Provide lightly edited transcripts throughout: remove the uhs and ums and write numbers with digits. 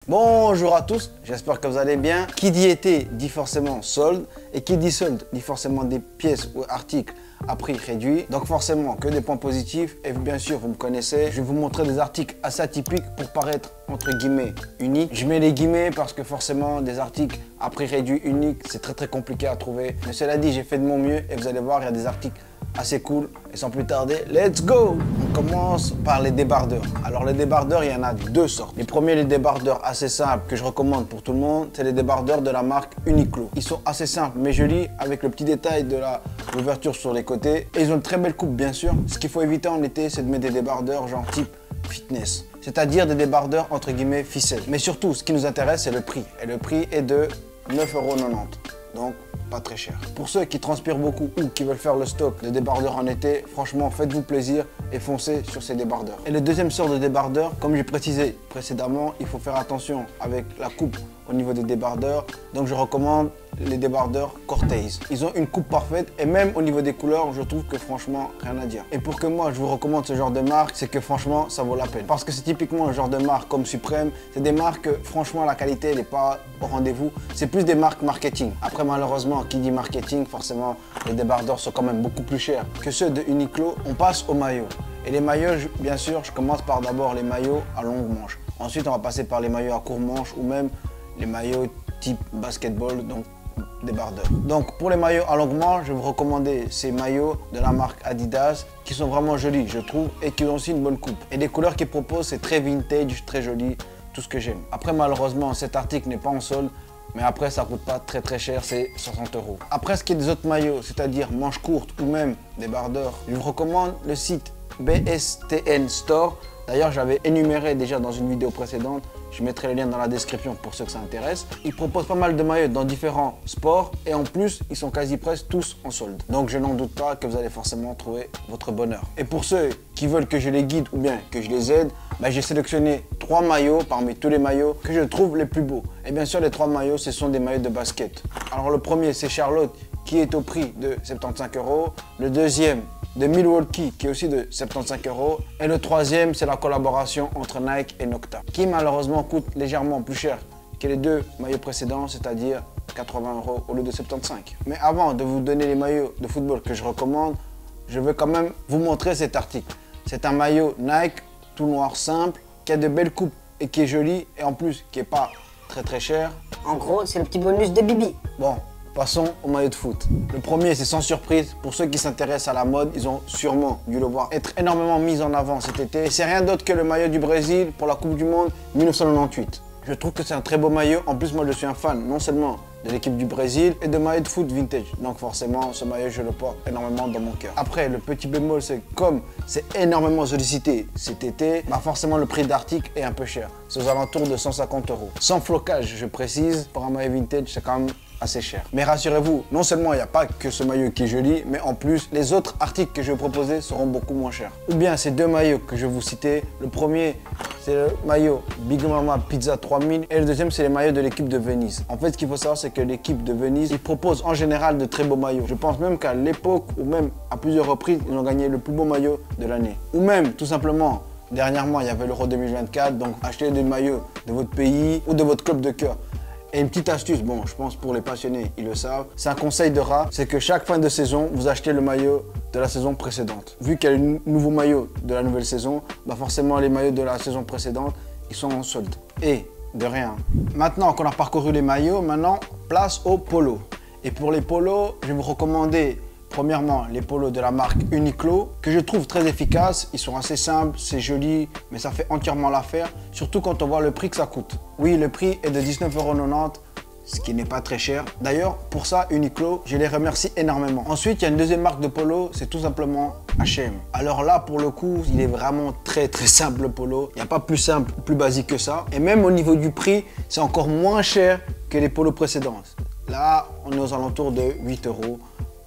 Bonjour à tous, j'espère que vous allez bien. Qui dit été dit forcément solde, et qui dit solde dit forcément des pièces ou articles à prix réduit. Donc forcément que des points positifs, et bien sûr vous me connaissez, je vais vous montrer des articles assez atypiques pour paraître entre guillemets uniques. Je mets les guillemets parce que forcément des articles à prix réduit uniques, c'est très compliqué à trouver. Mais cela dit, j'ai fait de mon mieux et vous allez voir, il y a des articles assez cool. Et sans plus tarder, let's go! On commence par les débardeurs. Alors les débardeurs, il y en a deux sortes. Les premiers, les débardeurs assez simples que je recommande pour tout le monde, c'est les débardeurs de la marque Uniqlo. Ils sont assez simples mais jolis avec le petit détail de l'ouverture sur les côtés. Et ils ont une très belle coupe bien sûr. Ce qu'il faut éviter en été, c'est de mettre des débardeurs genre type fitness. C'est-à-dire des débardeurs entre guillemets ficelle. Mais surtout, ce qui nous intéresse, c'est le prix. Et le prix est de 9,90 €. Donc, pas très cher. Pour ceux qui transpirent beaucoup ou qui veulent faire le stock de débardeurs en été, franchement, faites-vous plaisir et foncez sur ces débardeurs. Et le deuxième sort de débardeur, comme j'ai précisé précédemment, il faut faire attention avec la coupe au niveau des débardeurs. Donc, je recommande les débardeurs Cortez. Ils ont une coupe parfaite et même au niveau des couleurs, je trouve que franchement, rien à dire. Et pour que moi, je vous recommande ce genre de marque, c'est que franchement, ça vaut la peine. Parce que c'est typiquement un genre de marque comme Supreme. C'est des marques que franchement, la qualité, elle n'est pas au rendez-vous. C'est plus des marques marketing. Après, malheureusement, qui dit marketing, forcément, les débardeurs sont quand même beaucoup plus chers que ceux de Uniqlo. On passe aux maillots. Et les maillots, bien sûr, je commence par d'abord les maillots à longue manche. Ensuite, on va passer par les maillots à courte manche ou même les maillots type basketball, donc débardeurs. Donc pour les maillots à longue manche, je vais vous recommander ces maillots de la marque Adidas qui sont vraiment jolis, je trouve, et qui ont aussi une bonne coupe. Et les couleurs qu'ils proposent, c'est très vintage, très joli, tout ce que j'aime. Après, malheureusement, cet article n'est pas en solde. Mais après, ça coûte pas très cher, c'est 60 €. Après, ce qui est des autres maillots, c'est-à-dire manches courtes ou même débardeurs, je vous recommande le site BSTN Store. D'ailleurs, j'avais énuméré déjà dans une vidéo précédente. Je mettrai le lien dans la description pour ceux que ça intéresse. Ils proposent pas mal de maillots dans différents sports et en plus, ils sont quasi presque tous en solde. Donc, je n'en doute pas que vous allez forcément trouver votre bonheur. Et pour ceux qui veulent que je les guide ou bien que je les aide, j'ai sélectionné 3 maillots parmi tous les maillots que je trouve les plus beaux. Et bien sûr, les 3 maillots, ce sont des maillots de basket. Alors, le premier, c'est Charlotte qui est au prix de 75 €. Le deuxième, de Milwaukee qui est aussi de 75 €. Et le troisième, c'est la collaboration entre Nike et Nocta qui malheureusement coûte légèrement plus cher que les deux maillots précédents, c'est-à-dire 80 € au lieu de 75 €. Mais avant de vous donner les maillots de football que je recommande, je veux quand même vous montrer cet article. C'est un maillot Nike tout noir simple qui a de belles coupes et qui est joli et en plus qui est pas très cher. En gros, c'est le petit bonus de Bibi. Bon. Passons au maillot de foot. Le premier, c'est sans surprise. Pour ceux qui s'intéressent à la mode, ils ont sûrement dû le voir être énormément mis en avant cet été. Et c'est rien d'autre que le maillot du Brésil pour la Coupe du Monde 1998. Je trouve que c'est un très beau maillot. En plus, moi, je suis un fan non seulement de l'équipe du Brésil et de maillots de foot vintage. Donc forcément, ce maillot, je le porte énormément dans mon cœur. Après, le petit bémol, c'est comme c'est énormément sollicité cet été, forcément, le prix d'article est un peu cher. C'est aux alentours de 150 €. Sans flocage, je précise, pour un maillot vintage, c'est quand même assez cher. Mais rassurez-vous, non seulement il n'y a pas que ce maillot qui est joli, mais en plus, les autres articles que je vais proposer seront beaucoup moins chers. Ou bien ces deux maillots que je vais vous citer. Le premier, c'est le maillot Big Mama Pizza 3000 et le deuxième, c'est les maillots de l'équipe de Venise. En fait, ce qu'il faut savoir, c'est que l'équipe de Venise, ils proposent en général de très beaux maillots. Je pense même qu'à l'époque, ou même à plusieurs reprises, ils ont gagné le plus beau maillot de l'année. Ou même, tout simplement, dernièrement, il y avait l'Euro 2024, donc achetez des maillots de votre pays ou de votre club de cœur. Et une petite astuce, bon, je pense pour les passionnés, ils le savent, c'est un conseil de rat, c'est que chaque fin de saison, vous achetez le maillot de la saison précédente. Vu qu'il y a un nouveau maillot de la nouvelle saison, forcément les maillots de la saison précédente, ils sont en solde. Et de rien. Maintenant qu'on a parcouru les maillots, maintenant, place aux polos. Et pour les polos, je vais vous recommander premièrement, les polos de la marque Uniqlo, que je trouve très efficaces. Ils sont assez simples, c'est joli, mais ça fait entièrement l'affaire, surtout quand on voit le prix que ça coûte. Oui, le prix est de 19,90 €, ce qui n'est pas très cher. D'ailleurs, pour ça, Uniqlo, je les remercie énormément. Ensuite, il y a une deuxième marque de polo, c'est tout simplement H&M. Alors là, pour le coup, il est vraiment très simple le polo. Il n'y a pas plus simple, plus basique que ça. Et même au niveau du prix, c'est encore moins cher que les polos précédents. Là, on est aux alentours de 8 €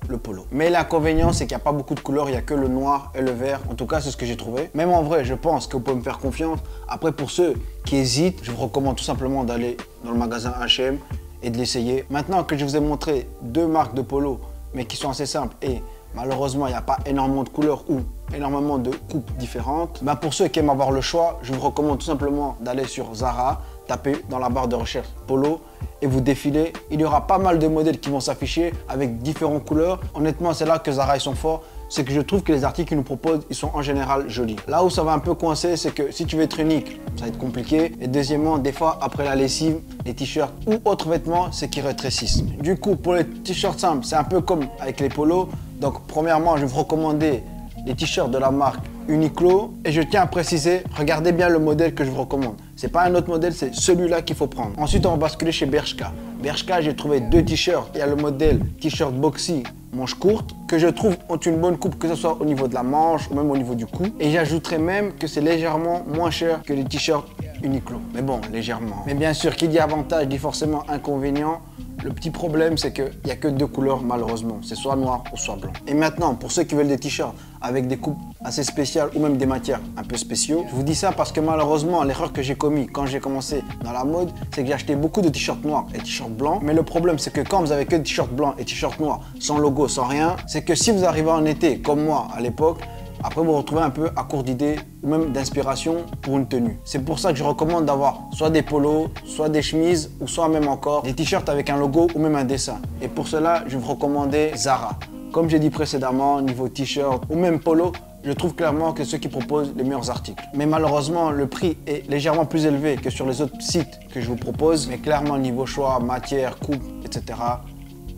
le polo. Mais l'inconvénient, c'est qu'il n'y a pas beaucoup de couleurs, il n'y a que le noir et le vert. En tout cas, c'est ce que j'ai trouvé. Même en vrai, je pense que vous pouvez me faire confiance. Après, pour ceux qui hésitent, je vous recommande tout simplement d'aller dans le magasin H&M et de l'essayer. Maintenant que je vous ai montré deux marques de polo, mais qui sont assez simples et malheureusement, il n'y a pas énormément de couleurs ou énormément de coupes différentes. Pour ceux qui aiment avoir le choix, je vous recommande tout simplement d'aller sur Zara, tapez dans la barre de recherche polo et vous défilez. Il y aura pas mal de modèles qui vont s'afficher avec différentes couleurs. Honnêtement, c'est là que Zara ils sont forts. C'est que je trouve que les articles qu'ils nous proposent, ils sont en général jolis. Là où ça va un peu coincer, c'est que si tu veux être unique, ça va être compliqué. Et deuxièmement, des fois, après la lessive, les t-shirts ou autres vêtements, c'est qu'ils rétrécissent. Du coup, pour les t-shirts simples, c'est un peu comme avec les polos. Donc, premièrement, je vais vous recommander les t-shirts de la marque Uniqlo. Et je tiens à préciser, regardez bien le modèle que je vous recommande. C'est pas un autre modèle, c'est celui-là qu'il faut prendre. Ensuite, on va basculer chez Bershka. Bershka, j'ai trouvé deux t-shirts. Il y a le modèle t-shirt boxy, manche courte, que je trouve ont une bonne coupe, que ce soit au niveau de la manche ou même au niveau du cou. Et j'ajouterais même que c'est légèrement moins cher que les t-shirts Uniqlo. Mais bon, légèrement. Mais bien sûr, qui dit avantage dit forcément inconvénient. Le petit problème, c'est qu'il n'y a que deux couleurs malheureusement. C'est soit noir ou soit blanc. Et maintenant, pour ceux qui veulent des t-shirts avec des coupes assez spéciales ou même des matières un peu spéciaux, je vous dis ça parce que malheureusement, l'erreur que j'ai commise quand j'ai commencé dans la mode, c'est que j'ai acheté beaucoup de t-shirts noirs et t-shirts blancs. Mais le problème, c'est que quand vous avez que des t-shirts blancs et t-shirts noirs, sans logo, sans rien, c'est que si vous arrivez en été, comme moi à l'époque, après vous vous retrouvez un peu à court d'idées ou même d'inspiration pour une tenue. C'est pour ça que je recommande d'avoir soit des polos, soit des chemises ou soit même encore des t-shirts avec un logo ou même un dessin. Et pour cela, je vais vous recommander Zara. Comme j'ai dit précédemment, niveau t-shirt ou même polo, je trouve clairement que ceux qui proposent les meilleurs articles. Mais malheureusement, le prix est légèrement plus élevé que sur les autres sites que je vous propose. Mais clairement, niveau choix, matière, coupe, etc.,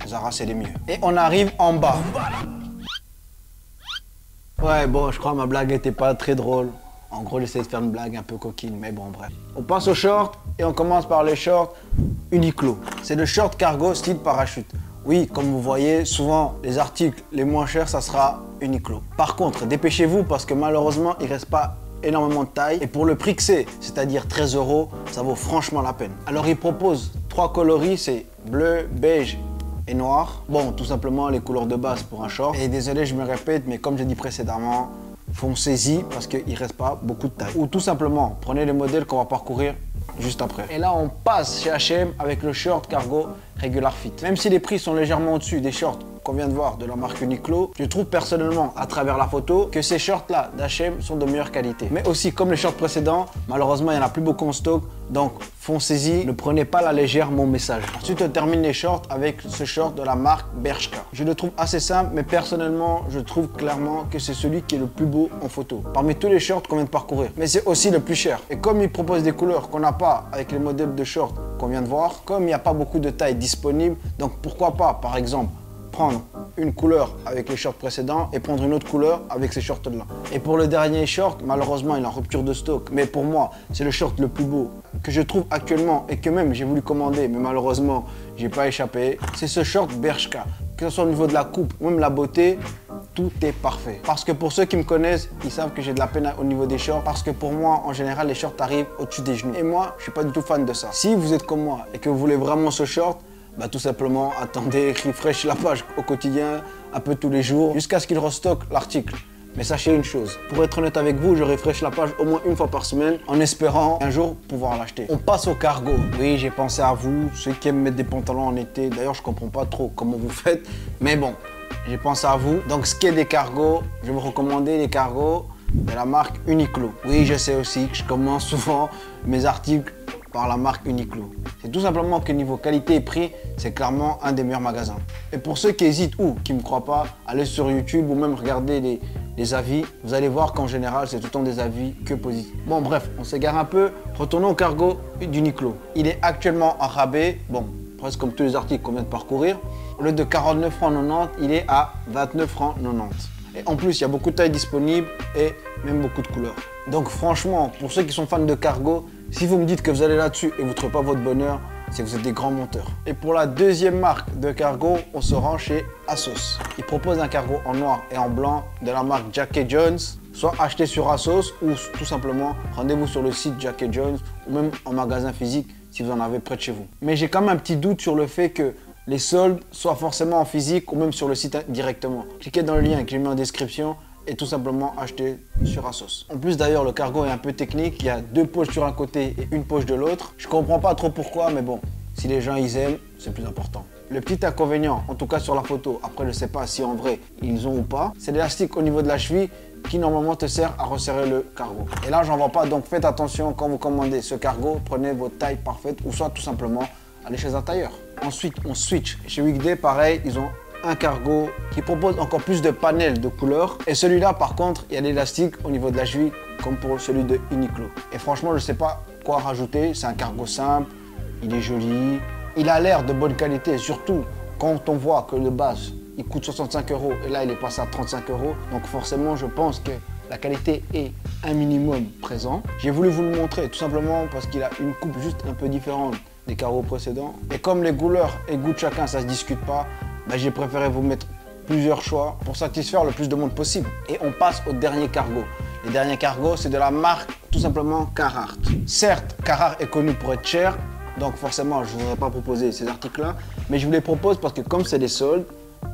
Zara, c'est les mieux. Et on arrive en bas. Ouais, bon, je crois que ma blague n'était pas très drôle. En gros, j'essaie de faire une blague un peu coquine, mais bon, bref. On passe aux shorts et on commence par les shorts Uniqlo. C'est le short cargo style parachute. Oui, comme vous voyez, souvent, les articles les moins chers, ça sera Uniqlo. Par contre, dépêchez-vous parce que malheureusement, il ne reste pas énormément de taille. Et pour le prix que c'est-à-dire 13 €, ça vaut franchement la peine. Alors, il propose 3 coloris, c'est bleu, beige et noir. Bon, tout simplement les couleurs de base pour un short. Et désolé, je me répète, mais comme j'ai dit précédemment, foncez-y parce qu'il ne reste pas beaucoup de taille. Ou tout simplement, prenez les modèles qu'on va parcourir juste après. Et là, on passe chez H&M avec le short cargo Regular Fit. Même si les prix sont légèrement au-dessus des shorts qu'on vient de voir de la marque Uniqlo, je trouve personnellement, à travers la photo, que ces shorts-là d'H&M sont de meilleure qualité. Mais aussi, comme les shorts précédents, malheureusement, il n'y en a plus beaucoup en stock. Donc, foncez-y, ne prenez pas à la légère mon message. Ensuite, on termine les shorts avec ce short de la marque Bershka. Je le trouve assez simple, mais personnellement, je trouve clairement que c'est celui qui est le plus beau en photo. Parmi tous les shorts qu'on vient de parcourir. Mais c'est aussi le plus cher. Et comme il propose des couleurs qu'on n'a pas avec les modèles de shorts qu'on vient de voir, comme il n'y a pas beaucoup de tailles disponibles, donc pourquoi pas, par exemple, prendre une couleur avec les shorts précédents et prendre une autre couleur avec ces shorts là. Et pour le dernier short, malheureusement il est en rupture de stock, mais pour moi c'est le short le plus beau que je trouve actuellement et que même j'ai voulu commander, mais malheureusement j'ai pas échappé. C'est ce short Bershka. Que ce soit au niveau de la coupe ou même la beauté, tout est parfait. Parce que pour ceux qui me connaissent, ils savent que j'ai de la peine au niveau des shorts. Parce que pour moi, en général, les shorts arrivent au-dessus des genoux. Et moi, je suis pas du tout fan de ça. Si vous êtes comme moi et que vous voulez vraiment ce short, bah tout simplement, attendez, refresh la page au quotidien, un peu tous les jours, jusqu'à ce qu'il restocke l'article. Mais sachez une chose, pour être honnête avec vous, je refresh la page au moins une fois par semaine en espérant un jour pouvoir l'acheter. On passe au cargo. Oui, j'ai pensé à vous, ceux qui aiment mettre des pantalons en été. D'ailleurs, je comprends pas trop comment vous faites, mais bon, j'ai pensé à vous. Donc, ce qui est des cargos, je vais vous recommander les cargos de la marque Uniqlo. Oui, je sais aussi que je commence souvent mes articles par la marque Uniqlo. C'est tout simplement que niveau qualité et prix, c'est clairement un des meilleurs magasins. Et pour ceux qui hésitent ou qui ne me croient pas, allez sur YouTube ou même regardez les avis. Vous allez voir qu'en général, c'est tout le temps des avis que positifs. Bon, bref, on s'égare un peu. Retournons au cargo d'Uniqlo. Il est actuellement en rabais, bon, presque comme tous les articles qu'on vient de parcourir. Au lieu de 49,90 €, il est à 29,90 €. Et en plus, il y a beaucoup de tailles disponibles et même beaucoup de couleurs. Donc franchement, pour ceux qui sont fans de cargo, si vous me dites que vous allez là-dessus et vous ne trouvez pas votre bonheur, c'est que vous êtes des grands menteurs. Et pour la deuxième marque de cargo, on se rend chez ASOS. Ils proposent un cargo en noir et en blanc de la marque Jack & Jones. Soit acheté sur ASOS ou tout simplement rendez-vous sur le site Jack & Jones ou même en magasin physique si vous en avez près de chez vous. Mais j'ai quand même un petit doute sur le fait que les soldes soient forcément en physique ou même sur le site directement. Cliquez dans le lien que j'ai mis en description et tout simplement acheter sur ASOS. En plus d'ailleurs, le cargo est un peu technique. Il y a 2 poches sur un côté et une poche de l'autre. Je comprends pas trop pourquoi, mais bon, si les gens ils aiment, c'est le plus important. Le petit inconvénient, en tout cas sur la photo, après je sais pas si en vrai ils ont ou pas, c'est l'élastique au niveau de la cheville qui normalement te sert à resserrer le cargo. Et là, j'en vois pas, donc faites attention quand vous commandez ce cargo, prenez votre taille parfaite ou soit tout simplement allez chez un tailleur. Ensuite, on switch. Chez Weekday, pareil, ils ont un cargo qui propose encore plus de panels de couleurs. Et celui-là, par contre, il y a l'élastique au niveau de la cheville, comme pour celui de Uniqlo. Et franchement, je ne sais pas quoi rajouter. C'est un cargo simple, il est joli, il a l'air de bonne qualité. Surtout quand on voit que le base, il coûte 65 € et là, il est passé à 35 €. Donc forcément, je pense que la qualité est un minimum présent. J'ai voulu vous le montrer tout simplement parce qu'il a une coupe juste un peu différente des cargos précédents. Et comme les couleurs et goûts de chacun, ça se discute pas, bah, j'ai préféré vous mettre plusieurs choix pour satisfaire le plus de monde possible. Et on passe au dernier cargo. Les derniers cargos, c'est de la marque tout simplement Carhartt. Certes, Carhartt est connu pour être cher, donc forcément, je ne vous aurais pas proposé ces articles-là, mais je vous les propose parce que comme c'est des soldes,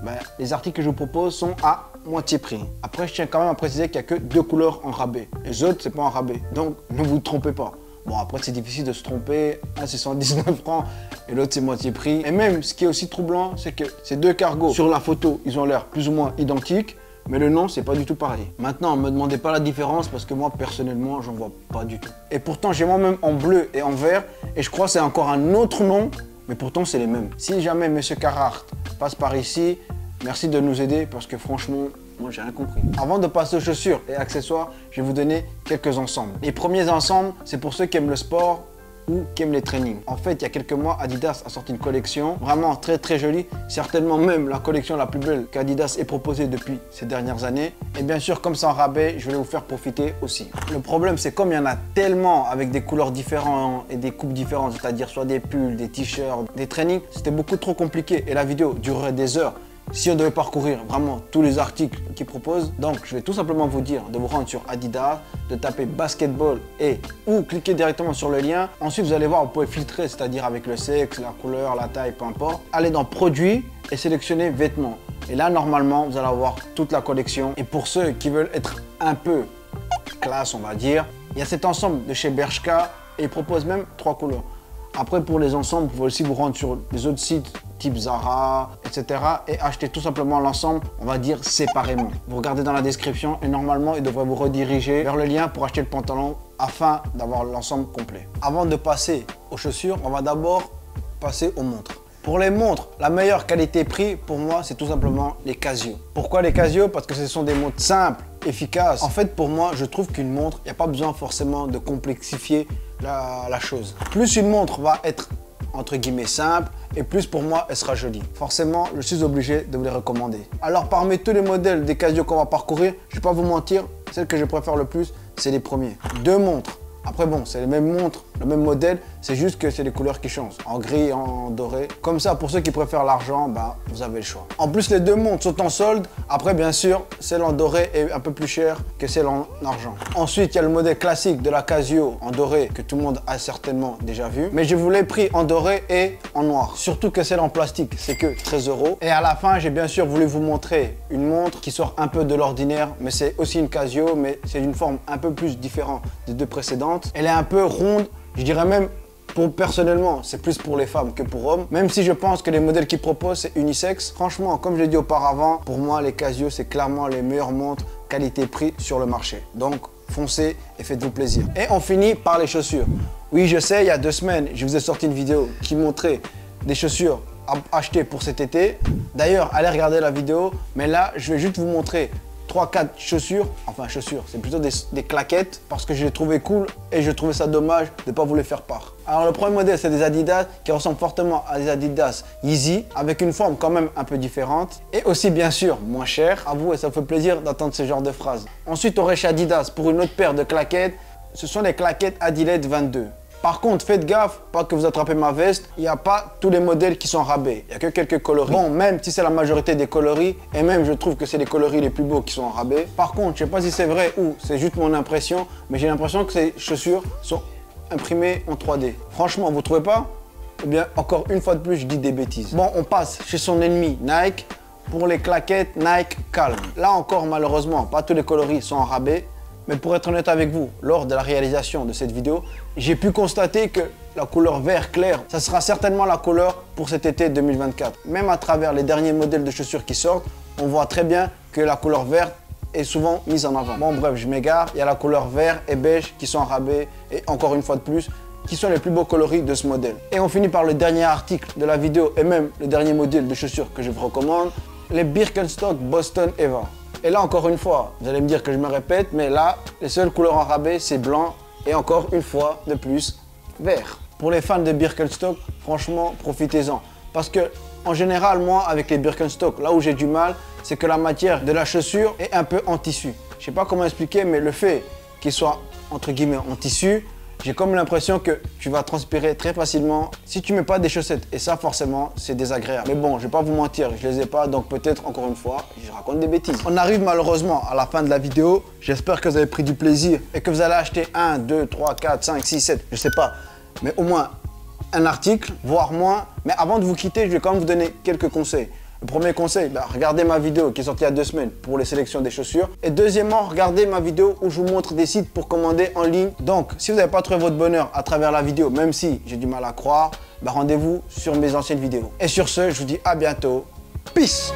bah, les articles que je vous propose sont à moitié prix. Après, je tiens quand même à préciser qu'il n'y a que 2 couleurs en rabais. Les autres, c'est pas en rabais, donc ne vous trompez pas. Bon, après, c'est difficile de se tromper. Un, c'est 119 francs et l'autre, c'est moitié prix. Et même, ce qui est aussi troublant, c'est que ces 2 cargos, sur la photo, ils ont l'air plus ou moins identiques, mais le nom, c'est pas du tout pareil. Maintenant, ne me demandez pas la différence parce que moi, personnellement, j'en vois pas du tout. Et pourtant, j'ai moi-même en bleu et en vert, et je crois que c'est encore un autre nom, mais pourtant, c'est les mêmes. Si jamais Monsieur Carhartt passe par ici, merci de nous aider parce que franchement, moi, j'ai rien compris. Avant de passer aux chaussures et accessoires, je vais vous donner quelques ensembles. Les premiers ensembles, c'est pour ceux qui aiment le sport ou qui aiment les trainings. En fait, il y a quelques mois, Adidas a sorti une collection vraiment très jolie. Certainement même la collection la plus belle qu'Adidas ait proposée depuis ces dernières années. Et bien sûr, comme c'est en rabais, je vais vous faire profiter aussi. Le problème, c'est comme il y en a tellement avec des couleurs différentes et des coupes différentes, c'est-à-dire soit des pulls, des t-shirts, des trainings, c'était beaucoup trop compliqué et la vidéo durerait des heures si on devait parcourir vraiment tous les articles qu'ils proposent. Donc, je vais tout simplement vous dire de vous rendre sur Adidas, de taper basketball ou cliquer directement sur le lien. Ensuite, vous allez voir, vous pouvez filtrer, c'est-à-dire avec le sexe, la couleur, la taille, peu importe. Allez dans produits et sélectionnez vêtements. Et là, normalement, vous allez avoir toute la collection. Et pour ceux qui veulent être un peu classe, on va dire, il y a cet ensemble de chez Bershka et ils proposent même 3 couleurs. Après, pour les ensembles, vous pouvez aussi vous rendre sur les autres sites type Zara, etc. et acheter tout simplement l'ensemble, on va dire séparément. Vous regardez dans la description et normalement, il devrait vous rediriger vers le lien pour acheter le pantalon afin d'avoir l'ensemble complet. Avant de passer aux chaussures, on va d'abord passer aux montres. Pour les montres, la meilleure qualité-prix pour moi, c'est tout simplement les Casio. Pourquoi les Casio? Parce que ce sont des montres simples, efficaces. En fait, pour moi, je trouve qu'une montre, il n'y a pas besoin forcément de complexifier la chose. Plus une montre va être entre guillemets simple et plus pour moi elle sera jolie. Forcément, je suis obligé de vous les recommander. Alors parmi tous les modèles des Casio qu'on va parcourir, je ne vais pas vous mentir, celle que je préfère le plus, c'est les premiers. 2 montres. Après bon, c'est les mêmes montres, le même modèle, c'est juste que c'est les couleurs qui changent, en gris et en doré. Comme ça, pour ceux qui préfèrent l'argent, bah, vous avez le choix. En plus, les 2 montres sont en solde. Après, bien sûr, celle en doré est un peu plus chère que celle en argent. Ensuite, il y a le modèle classique de la Casio en doré que tout le monde a certainement déjà vu. Mais je vous l'ai pris en doré et en noir. Surtout que celle en plastique, c'est que 13 €. Et à la fin, j'ai bien sûr voulu vous montrer une montre qui sort un peu de l'ordinaire, mais c'est aussi une Casio, mais c'est d'une forme un peu plus différente des 2 précédentes. Elle est un peu ronde, je dirais même, personnellement, c'est plus pour les femmes que pour hommes. Même si je pense que les modèles qu'ils proposent, c'est unisexe. Franchement, comme je l'ai dit auparavant, pour moi, les Casio, c'est clairement les meilleures montres qualité-prix sur le marché. Donc, foncez et faites-vous plaisir. Et on finit par les chaussures. Oui, je sais, il y a 2 semaines, je vous ai sorti une vidéo qui montrait des chaussures à acheter pour cet été. D'ailleurs, allez regarder la vidéo. Mais là, je vais juste vous montrer 3-4 chaussures, enfin chaussures, c'est plutôt des claquettes parce que je les trouvais cool et je trouvais ça dommage de ne pas vous les faire part. Alors le premier modèle, c'est des Adidas qui ressemblent fortement à des Adidas Yeezy avec une forme quand même un peu différente et aussi bien sûr moins cher. À vous et ça me fait plaisir d'entendre ce genre de phrases. Ensuite, on aurait chez Adidas pour une autre paire de claquettes, ce sont les claquettes Adilette 22. Par contre, faites gaffe, pas que vous attrapez ma veste, il n'y a pas tous les modèles qui sont en rabais. Il n'y a que quelques coloris. Bon, même si c'est la majorité des coloris, et même je trouve que c'est les coloris les plus beaux qui sont en rabais. Par contre, je ne sais pas si c'est vrai ou c'est juste mon impression, mais j'ai l'impression que ces chaussures sont imprimées en 3D. Franchement, vous ne trouvez pas? Eh bien, encore une fois de plus, je dis des bêtises. Bon, on passe chez son ennemi Nike pour les claquettes Nike Calm. Là encore, malheureusement, pas tous les coloris sont en rabais. Mais pour être honnête avec vous, lors de la réalisation de cette vidéo, j'ai pu constater que la couleur vert clair, ça sera certainement la couleur pour cet été 2024. Même à travers les derniers modèles de chaussures qui sortent, on voit très bien que la couleur verte est souvent mise en avant. Bon bref, je m'égare, il y a la couleur vert et beige qui sont en rabais et encore une fois de plus, qui sont les plus beaux coloris de ce modèle. Et on finit par le dernier article de la vidéo et même le dernier modèle de chaussures que je vous recommande, les Birkenstock Boston Eva. Et là encore une fois, vous allez me dire que je me répète, mais là, les seules couleurs en rabais, c'est blanc et encore une fois de plus, vert. Pour les fans de Birkenstock, franchement, profitez-en. Parce que en général, moi, avec les Birkenstock, là où j'ai du mal, c'est que la matière de la chaussure est un peu en tissu. Je sais pas comment expliquer, mais le fait qu'il soit entre guillemets en tissu, j'ai comme l'impression que tu vas transpirer très facilement si tu mets pas des chaussettes. Et ça, forcément, c'est désagréable. Mais bon, je vais pas vous mentir, je les ai pas, donc peut-être encore une fois, je raconte des bêtises. On arrive malheureusement à la fin de la vidéo. J'espère que vous avez pris du plaisir et que vous allez acheter 1, 2, 3, 4, 5, 6, 7, je sais pas, mais au moins un article, voire moins. Mais avant de vous quitter, je vais quand même vous donner quelques conseils. Le premier conseil, regardez ma vidéo qui est sortie il y a 2 semaines pour les sélections des chaussures. Et deuxièmement, regardez ma vidéo où je vous montre des sites pour commander en ligne. Donc, si vous n'avez pas trouvé votre bonheur à travers la vidéo, même si j'ai du mal à croire, rendez-vous sur mes anciennes vidéos. Et sur ce, je vous dis à bientôt. Peace!